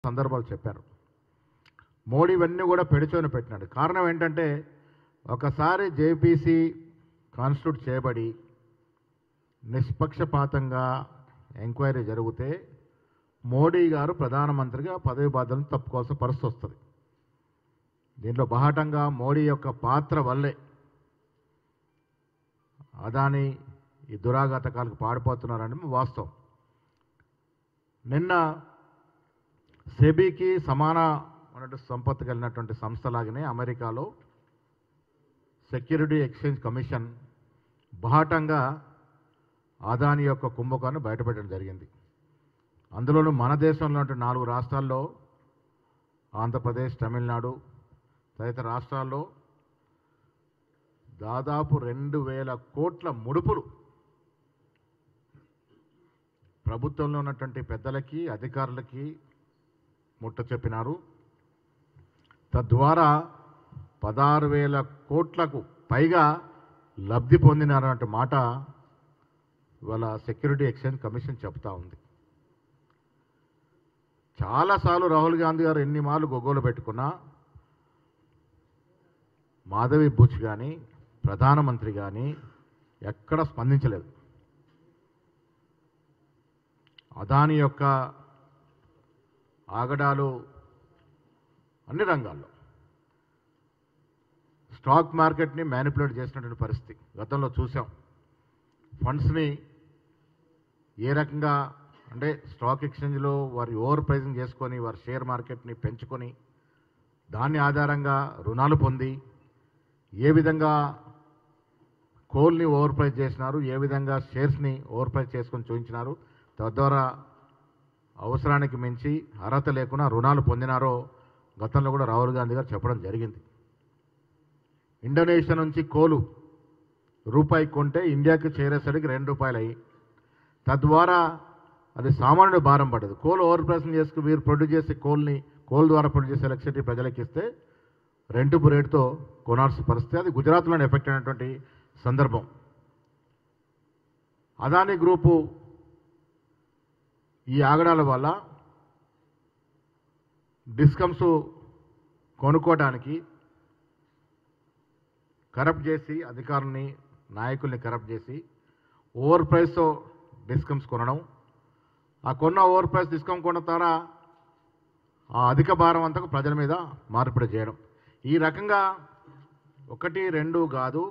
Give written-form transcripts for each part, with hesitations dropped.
సందర్భాలు చెప్పారు. మోడీ ఇవన్నీ కూడా పెడిచోని పెట్టినాడు. కారణం ఏంటంటే ఒకసారి జేపీసీ కాన్స్టిట్యూట్ చేయబడి నిష్పక్షపాతంగా ఎంక్వైరీ జరిగితే మోడీ గారు ప్రధానమంత్రిగా పదవి బాధ్యతలను తప్పుకోవాల్సిన పరిస్థితి వస్తుంది. దీంట్లో బాహాటంగా మోడీ యొక్క పాత్ర వల్లే అదాని ఈ దురాఘాతకాలకు పాడిపోతున్నారని వాస్తవం. నిన్న సెబీకి సమాన సంపత్తి కలిగినటువంటి సంస్థలాగానే అమెరికాలో సెక్యూరిటీ ఎక్స్చేంజ్ కమిషన్ బాహాటంగా అదాని యొక్క కుంభకాన్ని బయటపెట్టడం జరిగింది. అందులోనూ మన దేశంలో 4 రాష్ట్రాల్లో ఆంధ్రప్రదేశ్, తమిళనాడు తదితర రాష్ట్రాల్లో దాదాపు 2000 కోట్ల ముడుపులు ప్రభుత్వంలో ఉన్నటువంటి పెద్దలకి, అధికారులకి ముట్ట చెప్పినారు. తద్వారా 16,000 కోట్లకు పైగా లబ్ధి పొందినారన్న మాట ఇవాళ సెక్యూరిటీ ఎక్స్చేంజ్ కమిషన్ చెప్తా ఉంది. చాలాసార్లు రాహుల్ గాంధీ గారు ఎన్ని మార్లు గొగ్గోలు పెట్టుకున్నా మాధవి బుచ్ కానీ ప్రధానమంత్రి కానీ ఎక్కడ స్పందించలేదు. అదాని యొక్క ఆగడాలు అన్ని రంగాల్లో స్టాక్ మార్కెట్ని మ్యానిపులేట్ చేసినటువంటి పరిస్థితి గతంలో చూసాం. ఫండ్స్ని ఏ రకంగా అంటే స్టాక్ ఎక్స్చేంజ్లో వారి ఓవర్ ప్రైజింగ్ చేసుకొని వారి షేర్ మార్కెట్ని పెంచుకొని దాని ఆధారంగా రుణాలు పొంది ఏ విధంగా కోల్ని ఓవర్ ప్రైజ్ చేసినారు, ఏ విధంగా షేర్స్ని ఓవర్ ప్రైజ్ చేసుకొని చూపించినారు, తద్వారా అవసరానికి మించి అర్హత లేకుండా రుణాలు పొందినారో గతంలో కూడా రాహుల్ గాంధీ గారు చెప్పడం జరిగింది. ఇండోనేషియా నుంచి కోలు రూపాయి కొంటే ఇండియాకి చేరేసరికి ₹2 అయ్యి తద్వారా అది సామాన్యుడు భారం పడదు. కోల్ ఓవర్ ప్రైసింగ్ చేసుకుని వీరు ప్రొడ్యూస్ చేసే కోల్ ద్వారా ప్రొడ్యూస్ చేసే ఎలక్ట్రిసిటీ ప్రజలకు ఇస్తే రెండుపు రేటుతో కొనాల్సిన పరిస్థితి. అది గుజరాత్లోనే ఎఫెక్ట్ అయినటువంటి సందర్భం. అదానీ గ్రూపు ఈ ఆగడాల వల్ల డిస్కమ్స్ కొనుక్కోవడానికి కరప్ట్ చేసి అధికారుల్ని, నాయకుల్ని కరప్ట్ చేసి ఓవర్ ప్రైస్తో డిస్కమ్స్ కొనడం, ఆ కొన్న ఓవర్ ప్రైస్ డిస్కమ్ కొన్న ద్వారా ఆ అధిక భారం అంతా ప్రజల మీద మార్పిడి చేయడం. ఈ రకంగా 1, 2 కాదు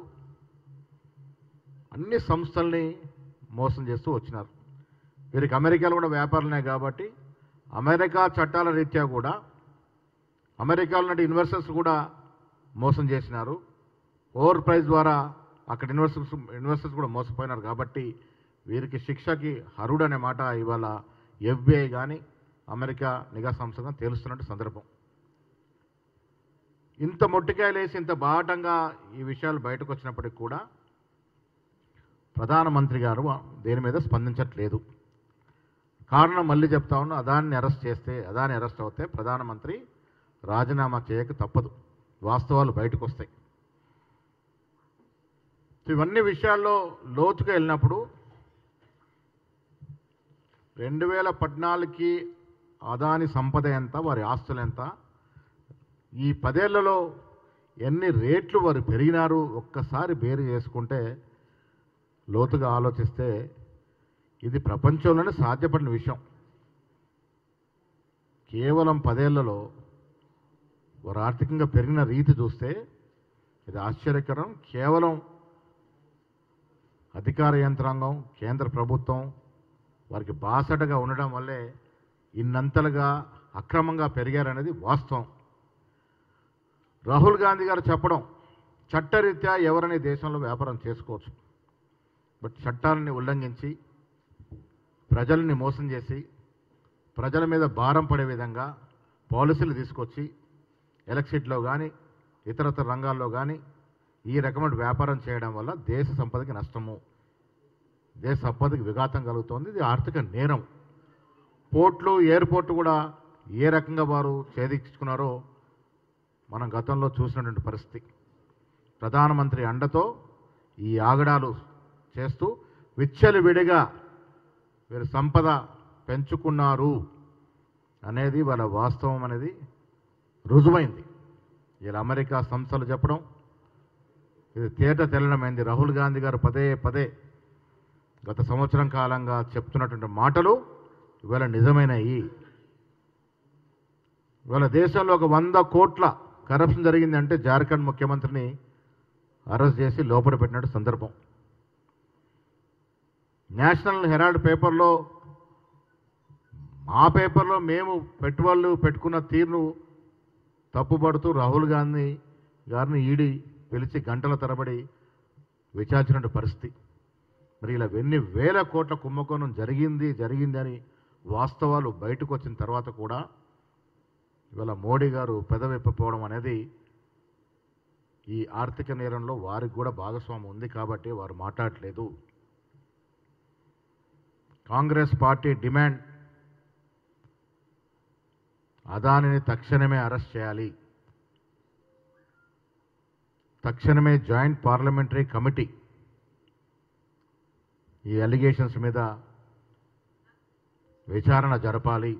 అన్ని సంస్థల్ని మోసం చేస్తూ వచ్చినారు. వీరికి అమెరికాలో కూడా వ్యాపారాలున్నాయి కాబట్టి అమెరికా చట్టాల రీత్యా కూడా అమెరికాలో ఉన్న ఇన్వెస్టర్స్ కూడా మోసం చేసినారు. ఓవర్ ప్రైస్ ద్వారా అక్కడ ఇన్వెస్టర్స్ కూడా మోసపోయినారు. కాబట్టి వీరికి శిక్షకి అర్హుడు అనే మాట ఇవాళ FBI కానీ అమెరికా నిఘా సంస్థ కానీ తేలుస్తున్నట్టు సందర్భం. ఇంత మొట్టికాయలేసి ఇంత బాటంగా ఈ విషయాలు బయటకు వచ్చినప్పటికి కూడా ప్రధానమంత్రి గారు దేని మీద స్పందించట్లేదు. కారణం మళ్ళీ చెప్తా ఉన్నా, అదాన్ని అరెస్ట్ అవుతే ప్రధానమంత్రి రాజీనామా చేయక తప్పదు. వాస్తవాలు బయటకు వస్తాయి. ఇవన్నీ విషయాల్లో లోతుగా వెళ్ళినప్పుడు 2014కి అదాని సంపద ఎంత, వారి ఆస్తులు ఎంత, ఈ 10 ఏళ్లలో ఎన్ని రేట్లు వారు పెరిగినారు ఒక్కసారి బేరు చేసుకుంటే లోతుగా ఆలోచిస్తే ఇది ప్రపంచంలోనే సాధ్యపడిన విషయం. కేవలం 10 ఏళ్లలో వారు ఆర్థికంగా పెరిగిన రీతి చూస్తే ఇది ఆశ్చర్యకరం. కేవలం అధికార యంత్రాంగం, కేంద్ర ప్రభుత్వం వారికి బాసటగా ఉండడం వల్లే ఇన్నంతలుగా అక్రమంగా పెరిగారనేది వాస్తవం. రాహుల్ గాంధీ గారు చెప్పడం, చట్టరీత్యా ఎవరనే దేశంలో వ్యాపారం చేసుకోవచ్చు, బట్ చట్టాలని ఉల్లంఘించి ప్రజల్ని మోసం చేసి ప్రజల మీద భారం పడే విధంగా పాలసీలు తీసుకొచ్చి ఎలక్ట్రిసిటీలో కానీ ఇతరతర రంగాల్లో కానీ ఈ రకమైన వ్యాపారం చేయడం వల్ల దేశ సంపదకి నష్టము, దేశ సంపదకి విఘాతం కలుగుతోంది. ఇది ఆర్థిక నేరం. పోర్ట్లు, ఎయిర్పోర్ట్ కూడా ఏ రకంగా వారు ఛేదించుకున్నారో మనం గతంలో చూసినటువంటి పరిస్థితి. ప్రధానమంత్రి అండతో ఈ ఆగడాలు చేస్తూ విచ్చలవిడిగా వీరు సంపద పెంచుకున్నారు అనేది వాళ్ళ వాస్తవం అనేది రుజువైంది. ఇలా అమెరికా సంస్థలు చెప్పడం ఇది తేట తెల్లమైంది. రాహుల్ గాంధీ గారు పదే పదే గత సంవత్సరం కాలంగా చెప్తున్నటువంటి మాటలు ఇవాళ నిజమైనవి. ఇవాళ దేశంలో ఒక 100 కోట్ల కరప్షన్ జరిగిందంటే జార్ఖండ్ ముఖ్యమంత్రిని అరెస్ట్ చేసి లోపల పెట్టినట్టు సందర్భం. నేషనల్ హెరాల్డ్ పేపర్లో మా పేపర్లో మేము పెట్టుబడులు పెట్టుకున్న తీరును తప్పుపడుతూ రాహుల్ గాంధీ గారిని ఈడీ పిలిచి గంటల తరబడి విచారించిన పరిస్థితి. మరి ఇలా ఎన్ని వేల కోట్ల కుంభకోణం జరిగింది అని వాస్తవాలు బయటకు వచ్చిన తర్వాత కూడా ఇవాళ మోడీ గారు పెదవిప్పపోవడం అనేది ఈ ఆర్థిక నేరంలో వారికి కూడా భాగస్వామ్యం ఉంది కాబట్టి వారు మాట్లాడలేదు. కాంగ్రెస్ పార్టీ డిమాండ్ అదానిని తక్షణమే అరెస్ట్ చేయాలి. తక్షణమే జాయింట్ పార్లమెంటరీ కమిటీ ఈ అలిగేషన్స్ మీద విచారణ జరపాలి.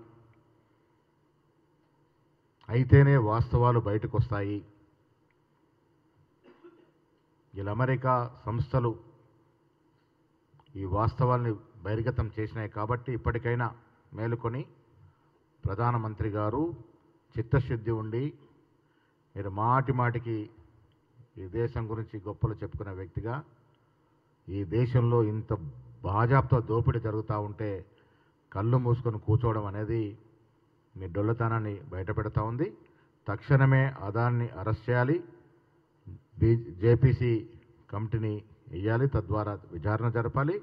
అయితేనే వాస్తవాలు బయటకు వస్తాయి. ఇలా అమెరికా సంస్థలు ఈ వాస్తవాల్ని బహిర్గతం చేసినాయి కాబట్టి ఇప్పటికైనా మేలుకొని ప్రధానమంత్రి గారు చిత్తశుద్ధి ఉండి మీరు మాటికి ఈ దేశం గురించి గొప్పలు చెప్పుకునే వ్యక్తిగా ఈ దేశంలో ఇంత బాజాప్తో దోపిడీ జరుగుతూ ఉంటే కళ్ళు మూసుకొని కూర్చోవడం అనేది మీ డొల్లతనాన్ని బయటపెడతా ఉంది. తక్షణమే అదాన్ని అరెస్ట్ చేయాలి. జేపీసీ కమిటీని వేయాలి. తద్వారా విచారణ జరపాలి.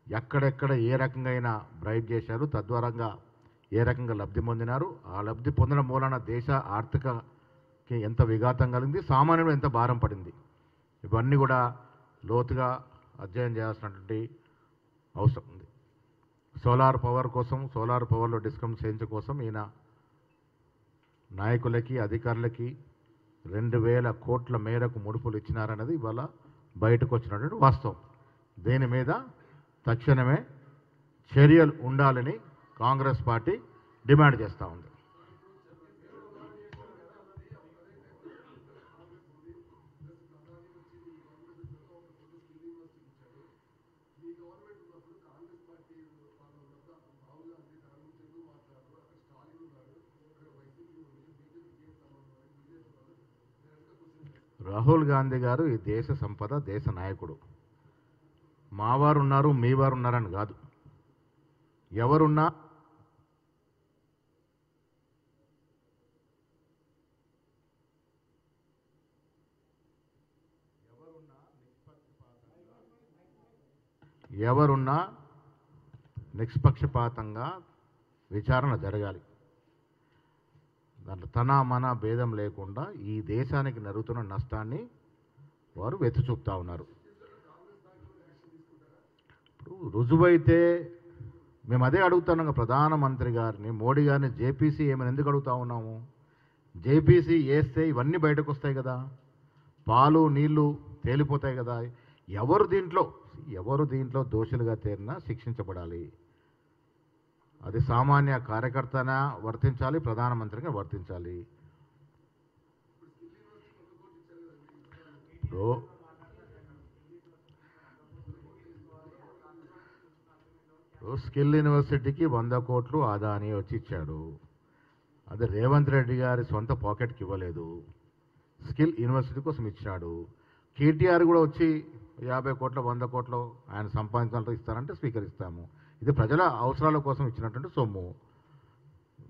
ఎక్కడెక్కడ ఏ రకంగా అయినా బ్రైబ్ చేశారు, తద్వారంగా ఏ రకంగా లబ్ధి పొందినారు, ఆ లబ్ధి పొందడం మూలన దేశ ఆర్థికకి ఎంత విఘాతం కలిగింది, సామాన్యుడు ఎంత భారం పడింది, ఇవన్నీ కూడా లోతుగా అధ్యయనం చేయాల్సినటువంటి అవసరం ఉంది. సోలార్ పవర్లో డిస్కౌంట్ చేయించడం కోసం ఈయన నాయకులకి అధికారులకి 2000 కోట్ల మేరకు ముడుపులు ఇచ్చినారన్నది ఇవాళ బయటకు వచ్చినటువంటి వాస్తవం. దీని మీద తక్షణమే చర్యలు ఉండాలని కాంగ్రెస్ పార్టీ డిమాండ్ చేస్తూ ఉంది. రాహుల్ గాంధీ గారు ఈ దేశ సంపద, దేశ నాయకుడు. మావారు ఉన్నారు, మీ వారు ఉన్నారని కాదు. ఎవరున్నా నిష్పక్షపాతంగా విచారణ జరగాలి. దాంట్లో తన మన భేదం లేకుండా ఈ దేశానికి జరుగుతున్న నష్టాన్ని వారు వెత్తి చూపుతా ఉన్నారు. ఇప్పుడు రుజువైతే మేము అదే అడుగుతున్నాం ప్రధానమంత్రి గారిని, మోడీ గారిని, జేపీసీ ఏమైనా ఎందుకు అడుగుతా ఉన్నాము? జేపీసీ వేస్తే ఇవన్నీ బయటకు వస్తాయి కదా, పాలు నీళ్లు తేలిపోతాయి కదా. ఎవరు దీంట్లో దోషులుగా తేరినా శిక్షించబడాలి. అది సామాన్య కార్యకర్తన వర్తించాలి, ప్రధానమంత్రిగా వర్తించాలి. ఇప్పుడు స్కిల్ యూనివర్సిటీకి 100 కోట్లు అదాని వచ్చి ఇచ్చాడు. అది రేవంత్ రెడ్డి గారి సొంత పాకెట్కి ఇవ్వలేదు, స్కిల్ యూనివర్సిటీ కోసం ఇచ్చాడు. కేటీఆర్ కూడా వచ్చి 50 కోట్ల 100 కోట్లు ఆయన సంపాదించాలంటే ఇస్తారంటే స్వీకరిస్తాము. ఇది ప్రజల అవసరాల కోసం ఇచ్చినటువంటి సొమ్ము.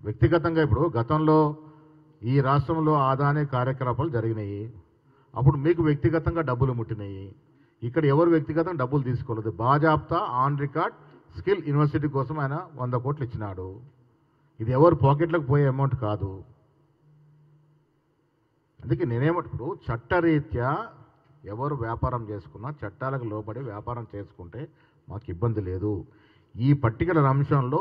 వ్యక్తిగతంగా ఇప్పుడు గతంలో ఈ రాష్ట్రంలో అదాని కార్యకలాపాలు జరిగినాయి, అప్పుడు మీకు వ్యక్తిగతంగా డబ్బులు ముట్టినాయి. ఇక్కడ ఎవరు వ్యక్తిగతంగా డబ్బులు తీసుకోలేదు. బాజాప్తా ఆన్ రికార్డ్ స్కిల్ యూనివర్సిటీ కోసం ఆయన 100 కోట్లు ఇచ్చినాడు. ఇది ఎవరు పాకెట్లకు పోయే అమౌంట్ కాదు. అందుకే నేనేమంటప్పుడు చట్టరీత్యా ఎవరు వ్యాపారం చేసుకున్నా చట్టాలకు లోబడి వ్యాపారం చేసుకుంటే మాకు ఇబ్బంది లేదు. ఈ పర్టికులర్ అంశంలో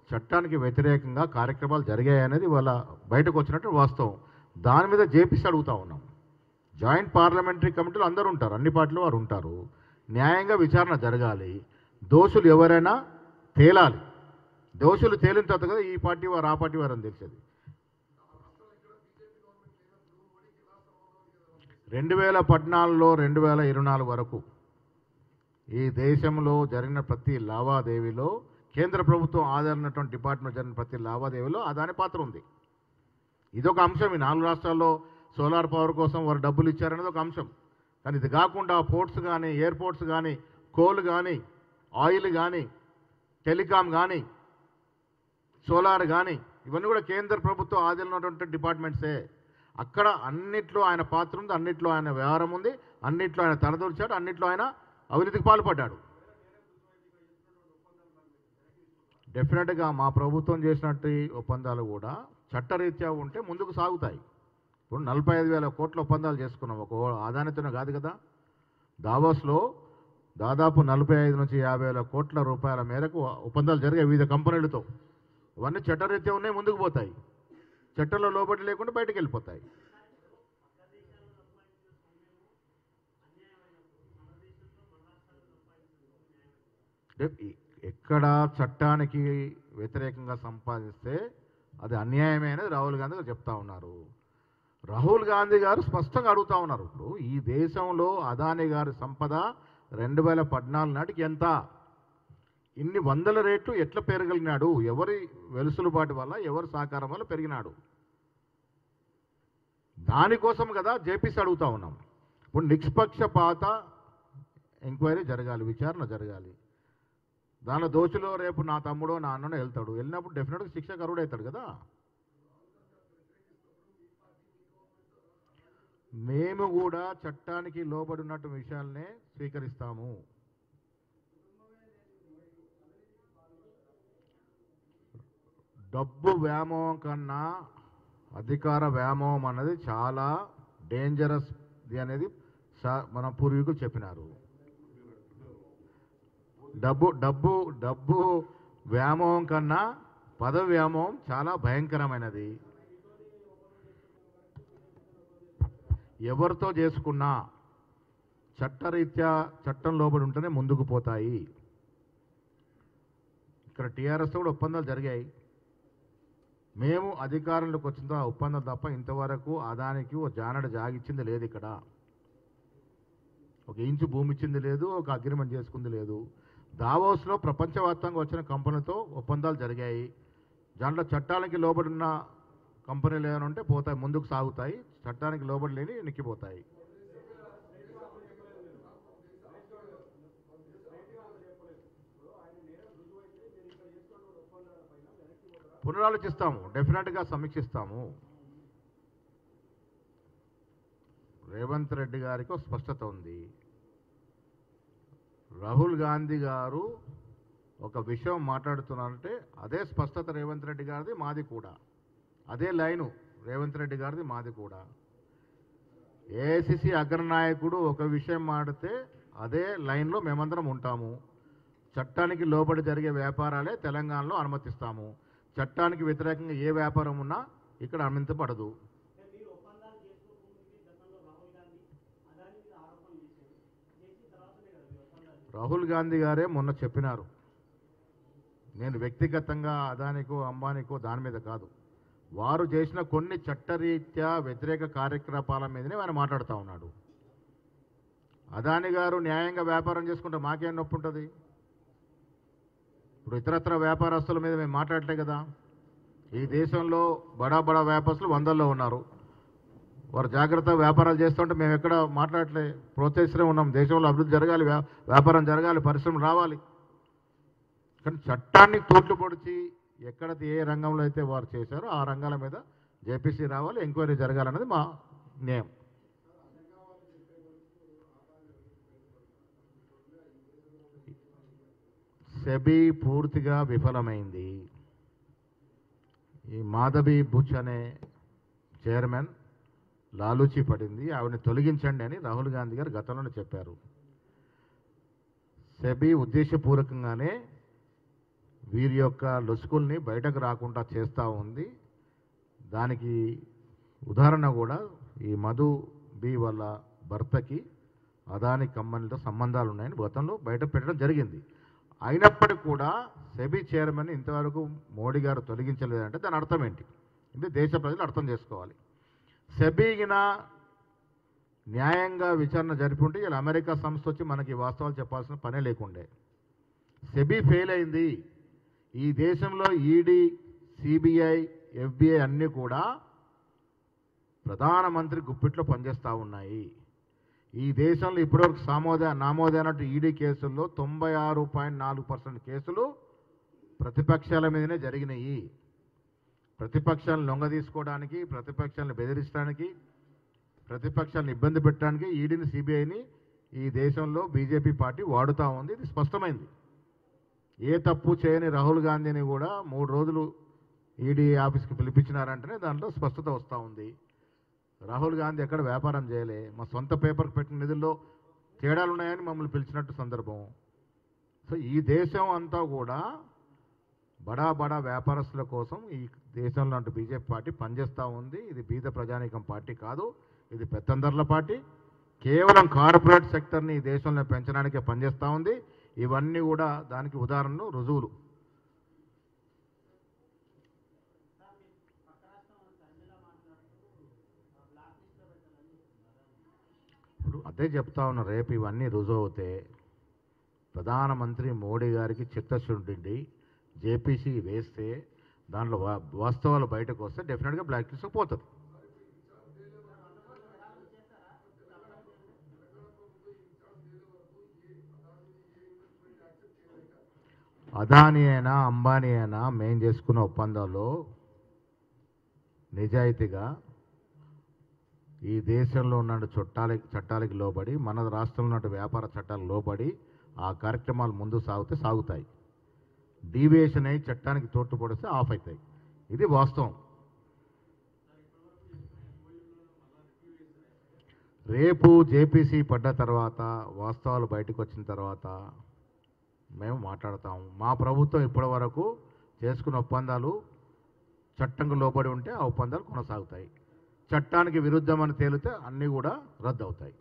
చట్టానికి వ్యతిరేకంగా కార్యక్రమాలు జరిగాయనేది వాళ్ళ బయటకు వచ్చినట్టు వాస్తవం. దాని మీద జేపీసీ అడుగుతూ ఉన్నాం. జాయింట్ పార్లమెంటరీ కమిటీలు అందరూ ఉంటారు, అన్ని పార్టీలు వారు ఉంటారు. న్యాయంగా విచారణ జరగాలి. దోషులు ఎవరైనా తేలాలి. దోషులు తేలిన తర్వాత కదా ఈ పార్టీ వారు ఆ పార్టీ వారు అని తెలిసేది. 2014 2024 వరకు ఈ దేశంలో జరిగిన ప్రతి లావాదేవీలో కేంద్ర ప్రభుత్వం ఆధారినటువంటి డిపార్ట్మెంట్ జరిగిన ప్రతి లావాదేవీలో అదాని పాత్ర ఉంది. ఇదొక అంశం. ఈ 4 రాష్ట్రాల్లో సోలార్ పవర్ కోసం వారు డబ్బులు ఇచ్చారనేది ఒక అంశం. కానీ ఇది కాకుండా పోర్ట్స్ కానీ, ఎయిర్పోర్ట్స్ కానీ, కోల్ కానీ, ఆయిల్ కానీ, టెలికాం కానీ, సోలార్ కానీ ఇవన్నీ కూడా కేంద్ర ప్రభుత్వం ఆధీనమైనటువంటి డిపార్ట్మెంట్సే. అక్కడ అన్నిట్లో ఆయన పాత్ర ఉంది, అన్నిట్లో ఆయన వ్యవహారం ఉంది, అన్నిట్లో ఆయన తలదూర్చాడు, అన్నిట్లో ఆయన అవినీతికి పాల్పడ్డాడు. డెఫినెట్గా మా ప్రభుత్వం చేసినట్టు ఒప్పందాలు కూడా చట్టరీత్యా ఉంటే ముందుకు సాగుతాయి. ఇప్పుడు 45,000 కోట్ల ఒప్పందాలు చేసుకున్నాం, ఒక ఆదానితోనే కాదు కదా. దావోస్లో దాదాపు 45 నుంచి 50,000 కోట్ల రూపాయల మేరకు ఒప్పందాలు జరిగాయి వివిధ కంపెనీలతో. ఇవన్నీ చట్టరీత్యా ఉన్నాయి, ముందుకు పోతాయి. చట్టంలో లోబడి లేకుండా బయటకు వెళ్ళిపోతాయి. ఎక్కడ చట్టానికి వ్యతిరేకంగా సంపాదిస్తే అది అన్యాయమే అనేది రాహుల్ గాంధీ గారు చెప్తా ఉన్నారు. రాహుల్ గాంధీ గారు స్పష్టంగా అడుగుతా ఉన్నారు. ఇప్పుడు ఈ దేశంలో అదానీ గారి సంపద 2014 నాటికి ఎంత, ఇన్ని వందల రేట్లు ఎట్లా పెరగలిగినాడు, ఎవరి వెలుసులుబాటు వల్ల, ఎవరి సహకారం వల్ల పెరిగినాడు, దానికోసం కదా జేపీసీ అడుగుతా ఉన్నాం. ఇప్పుడు నిష్పక్షపాత ఎంక్వైరీ జరగాలి, విచారణ జరగాలి. దానిలో దోషులో రేపు నా తమ్ముడో నా అన్ననో వెళ్తాడు, వెళ్ళినప్పుడు డెఫినెట్గా శిక్షకు అర్హుడవుతాడు కదా. మేము కూడా చట్టానికి లోబడి ఉన్నట్టు విషయాలనే స్వీకరిస్తాము. డబ్బు వ్యామోహం కన్నా అధికార వ్యామోహం అన్నది చాలా డేంజరస్ అనేది మన పూర్వీకులు చెప్పినారు. డబ్బు వ్యామోహం కన్నా పదవి వ్యామోహం చాలా భయంకరమైనది. ఎవరితో చేసుకున్నా చట్టరీత్యా చట్టం లోబడి ఉంటేనే ముందుకు పోతాయి. ఇక్కడ టీఆర్ఎస్ కూడా ఒప్పందాలు జరిగాయి. మేము అధికారంలోకి వచ్చిన ఒప్పందం తప్ప ఇంతవరకు అదానికి ఒక జానడ జాగిచ్చింది లేదు. ఇక్కడ ఒక ఇంచు భూమి ఇచ్చింది లేదు, ఒక అగ్రిమెంట్ చేసుకుంది లేదు. దావోస్లో ప్రపంచవ్యాప్తంగా వచ్చిన కంపెనీతో ఒప్పందాలు జరిగాయి. దాంట్లో చట్టానికి లోబడి ఉన్న కంపెనీలు ఏమైనా ఉంటే పోతాయి, ముందుకు సాగుతాయి. చట్టానికి లోబడి లేని నిక్కిపోతాయి. పునరాలోచిస్తాము, డెఫినెట్గా సమీక్షిస్తాము. రేవంత్ రెడ్డి గారికి ఒక స్పష్టత ఉంది. రాహుల్ గాంధీ గారు ఒక విషయం మాట్లాడుతున్నారంటే అదే స్పష్టత రేవంత్ రెడ్డి గారిది, మాది కూడా అదే లైను. రేవంత్ రెడ్డి గారిది మాది కూడా. ఏఐసిసి అగ్రనాయకుడు ఒక విషయం మాడితే అదే లైన్లో మేమందరం ఉంటాము. చట్టానికి లోబడి జరిగే వ్యాపారాలే తెలంగాణలో అనుమతిస్తాము. చట్టానికి వ్యతిరేకంగా ఏ వ్యాపారం ఉన్నా ఇక్కడ అనుమతించబడదు. రాహుల్ గాంధీ గారే మొన్న చెప్పినారు, నేను వ్యక్తిగతంగా అదానికో అంబానీకో దాని మీద కాదు, వారు చేసిన కొన్ని చట్టరీత్యా వ్యతిరేక కార్యకలాపాల మీదనే ఆయన మాట్లాడుతూ ఉన్నాడు. అదాని గారు న్యాయంగా వ్యాపారం చేసుకుంటే మాకేం నొప్పి ఉంటుంది? ఇప్పుడు ఇతరత్ర వ్యాపారస్తుల మీద మేము మాట్లాడలే కదా. ఈ దేశంలో బడా వ్యాపారస్తులు వందల్లో ఉన్నారు. వారు జాగ్రత్త వ్యాపారాలు చేస్తుంటే మేము ఎక్కడ మాట్లాడలే, ప్రోత్సహిస్తూనే ఉన్నాం. దేశంలో అభివృద్ధి జరగాలి, వ్యాపారం జరగాలి, పరిశ్రమలు రావాలి. కానీ చట్టాన్ని తూట్లు పొడిచి ఎక్కడ ఏ రంగంలో అయితే వారు చేశారో ఆ రంగాల మీద జేపీసీ రావాలి, ఎంక్వైరీ జరగాలన్నది మా న్యాయం. సెబీ పూర్తిగా విఫలమైంది. ఈ మాధవి బుచ్ అనే చైర్మన్ లాలూచి పడింది, ఆవిడని తొలగించండి అని రాహుల్ గాంధీ గారు గతంలోనే చెప్పారు. సెబీ ఉద్దేశపూర్వకంగానే వీరి యొక్క లొసుకుల్ని బయటకు రాకుండా చేస్తూ ఉంది. దానికి ఉదాహరణ కూడా ఈ మధు బి వాళ్ళ భర్తకి అదాని కంపెనీతో సంబంధాలు ఉన్నాయని గతంలో బయట పెట్టడం జరిగింది. అయినప్పటికీ కూడా సెబీ చైర్మన్ ఇంతవరకు మోడీ గారు తొలగించలేదంటే దాని అర్థం ఏంటి? ఇది దేశ ప్రజలు అర్థం చేసుకోవాలి. సెబీగిన న్యాయంగా విచారణ జరిపి ఉంటే ఇలా అమెరికా సంస్థ వచ్చి మనకి వాస్తవాలు చెప్పాల్సిన పనే లేకుండే. సెబీ ఫెయిల్ అయింది. ఈ దేశంలో ఈడీ, సిబిఐ, ఎఫ్బిఐ అన్నీ కూడా ప్రధానమంత్రి గుప్పిట్లో పనిచేస్తూ ఉన్నాయి. ఈ దేశంలో ఇప్పటివరకు నామోదైనట్టు ఈడీ కేసుల్లో 96.4% కేసులు ప్రతిపక్షాల మీదనే జరిగినాయి. ప్రతిపక్షాలను లొంగదీసుకోవడానికి, ప్రతిపక్షాలను బెదిరించడానికి, ప్రతిపక్షాలను ఇబ్బంది పెట్టడానికి ఈడీని, సిబిఐని ఈ దేశంలో బీజేపీ పార్టీ వాడుతూ ఉంది. ఇది స్పష్టమైంది. ఏ తప్పు చేయని రాహుల్ గాంధీని కూడా 3 రోజులు ఈడీ ఆఫీస్కి పిలిపించినారంటేనే దాంట్లో స్పష్టత వస్తూ ఉంది. రాహుల్ గాంధీ ఎక్కడ వ్యాపారం చేయలే, మా సొంత పేపర్కి పెట్టిన నిధుల్లో తేడాలు ఉన్నాయని మమ్మల్ని పిలిచినట్టు సందర్భం. సో ఈ దేశం అంతా కూడా బడా వ్యాపారస్తుల కోసం ఈ దేశంలో అంటూ బీజేపీ పార్టీ పనిచేస్తూ ఉంది. ఇది బీద ప్రజానీకం పార్టీ కాదు, ఇది పెత్తందర్ల పార్టీ. కేవలం కార్పొరేట్ సెక్టర్ని ఈ దేశంలో పెంచడానికే పనిచేస్తూ ఉంది. ఇవన్నీ కూడా దానికి ఉదాహరణలు, రుజువులు. ఇప్పుడు అదే చెప్తా ఉన్నా, రేపు ఇవన్నీ రుజువు అవుతే ప్రధానమంత్రి మోడీ గారికి చిత్తశుద్ధి జేపీసీ వేస్తే దాంట్లో వాస్తవాలు బయటకు వస్తే డెఫినెట్గా బ్లాక్ లిస్ట్ పోతుంది. అదానీ అయినా అంబానీ అయినా మేం చేసుకున్న ఒప్పందాల్లో నిజాయితీగా ఈ దేశంలో ఉన్న చట్టాలకి లోబడి, మన రాష్ట్రంలో ఉన్న వ్యాపార చట్టాలకు లోబడి ఆ కార్యక్రమాలు ముందు సాగుతాయి. డీవియేషన్ అయి చట్టానికి తోట్టుపడిస్తే ఆఫ్ అవుతాయి. ఇది వాస్తవం. రేపు జేపీసీ పడ్డ తర్వాత, వాస్తవాలు బయటకు వచ్చిన తర్వాత మేము మాట్లాడతాము. మా ప్రభుత్వం ఇప్పటి వరకు చేసుకున్న ఒప్పందాలు చట్టంకు లోబడి ఉంటే ఆ ఒప్పందాలు కొనసాగుతాయి. చట్టానికి విరుద్ధమని తేలితే అన్నీ కూడా రద్దు అవుతాయి.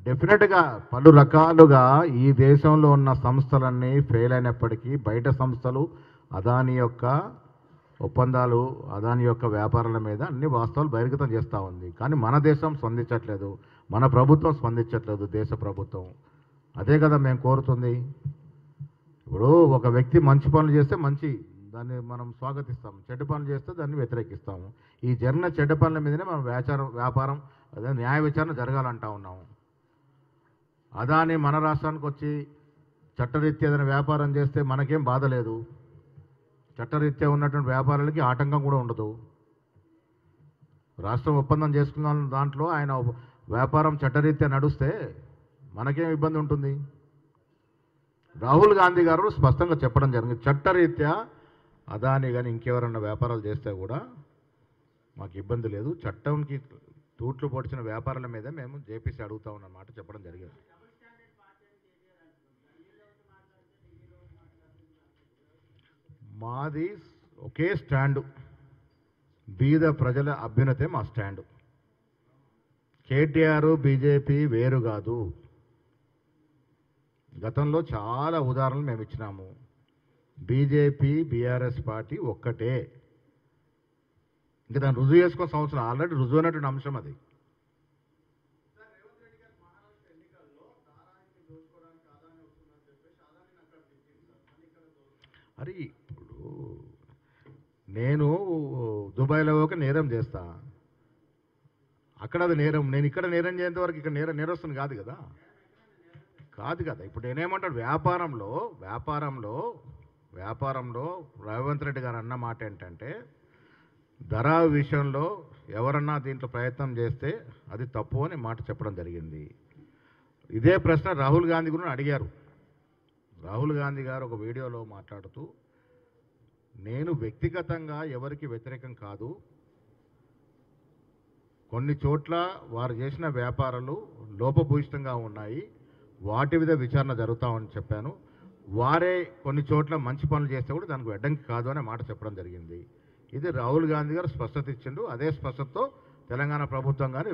డెఫినెట్గా పలు రకాలుగా ఈ దేశంలో ఉన్న సంస్థలన్నీ ఫెయిల్ అయినప్పటికీ బయట సంస్థలు అదానీ యొక్క ఒప్పందాలు, అదానీ యొక్క వ్యాపారాల మీద అన్ని వాస్తవాలు బహిర్గతం చేస్తూ ఉంది. కానీ మన దేశం స్పందించట్లేదు, మన ప్రభుత్వం స్పందించట్లేదు. దేశ ప్రభుత్వం అదే కదా మేము కోరుతుంది. ఇప్పుడు ఒక వ్యక్తి మంచి పనులు చేస్తే దాన్ని మనం స్వాగతిస్తాము, చెడ్డ పనులు చేస్తే దాన్ని వ్యతిరేకిస్తాము. ఈ జరిగిన చెడ్డ పనుల మీదనే మనం వ్యాపారం అదే న్యాయ విచారణ జరగాలంటా ఉన్నాము. అదానీ మన రాష్ట్రానికి వచ్చి చట్టరీత్యా ఏదైనా వ్యాపారం చేస్తే మనకేం బాధ లేదు. చట్టరీత్యా ఉన్నటువంటి వ్యాపారాలకి ఆటంకం కూడా ఉండదు. రాష్ట్రం ఒప్పందం చేసుకున్న దాంట్లో ఆయన వ్యాపారం చట్టరీత్యా నడుస్తే మనకేం ఇబ్బంది ఉంటుంది? రాహుల్ గాంధీ గారు స్పష్టంగా చెప్పడం జరిగింది, చట్టరీత్యా అదానీ కానీ ఇంకెవరన్నా వ్యాపారాలు చేస్తే కూడా మాకు ఇబ్బంది లేదు, చట్టంకి తూట్లు పొడిచిన వ్యాపారాల మీద మేము జేపీసీ అడుగుతా ఉన్నమాట చెప్పడం జరిగింది. మాది ఒకే స్టాండు, బీద ప్రజల అభ్యున్నతే మా స్టాండు. కేటీఆర్ బీజేపీ వేరు కాదు. గతంలో చాలా ఉదాహరణలు మేము ఇచ్చినాము. బీజేపీ బీఆర్ఎస్ పార్టీ ఒక్కటే. ఇంకా దాన్ని రుజువు చేసుకున్న సంవత్సరం ఆల్రెడీ రుజువు అయినటువంటి అంశం అది. అరే ఇప్పుడు నేను దుబాయ్లో ఒక నేరం చేస్తా, అక్కడ అది నేరం. నేను ఇక్కడ నేరం చేసేంత వరకు ఇక్కడ నేరస్తుంది కాదు కదా. ఇప్పుడు నేనేమంటాడు, వ్యాపారంలో రేవంత్ రెడ్డి గారు అన్న మాట ఏంటంటే, ధర విషయంలో ఎవరన్నా దీంట్లో ప్రయత్నం చేస్తే అది తప్పు అని మాట చెప్పడం జరిగింది. ఇదే ప్రశ్న రాహుల్ గాంధీ కూడా అడిగారు. రాహుల్ గాంధీ గారు ఒక వీడియోలో మాట్లాడుతూ, నేను వ్యక్తిగతంగా ఎవరికి వ్యతిరేకం కాదు, కొన్ని చోట్ల వారు చేసిన వ్యాపారాలు లోపభూయిష్టంగా ఉన్నాయి, వాటి మీద విచారణ జరుగుతామని చెప్పాను. వారే కొన్ని చోట్ల మంచి పనులు చేస్తే కూడా దానికి అడ్డంకి కాదు అనే మాట చెప్పడం జరిగింది. ఇది రాహుల్ గాంధీ గారు స్పష్టత ఇచ్చిండు. అదే స్పష్టతతో తెలంగాణ ప్రభుత్వం కానీ